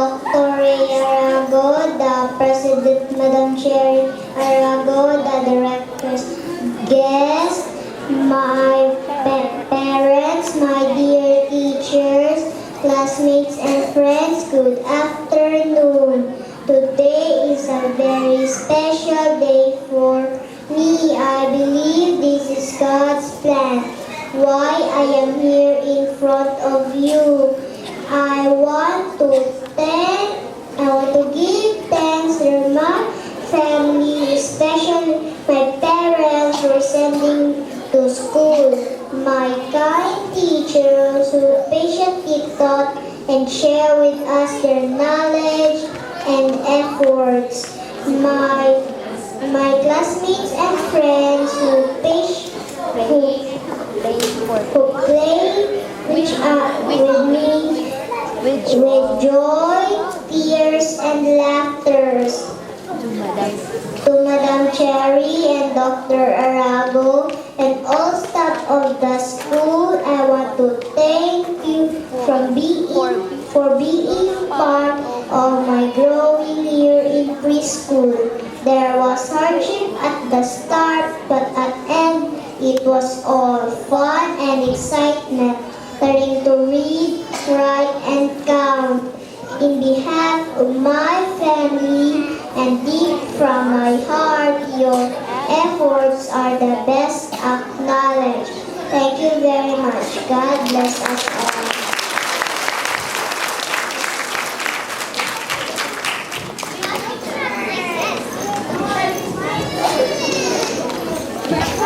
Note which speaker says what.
Speaker 1: Dr. Ray Arago, the President, Madam Cherry Arago, the directors, guests, my parents, my dear teachers, classmates and friends, good afternoon. Today is a very special day for me. I believe this is God's plan. Why I am here in front of you. I want to give thanks to my family, especially my parents for sending to school, my kind teachers who patiently taught and share with us their knowledge and efforts, my classmates and friends who play with me with joy, tears, and laughters. To Madam Cherry and Dr. Arago and all staff of the school, I want to thank you for being part of my growing year in preschool. There was hardship at the start, but at end, it was all fun and excitement, learning to read, write, and count. In behalf of my family and deep from my heart, your efforts are the best acknowledged. Thank you very much. God bless us all.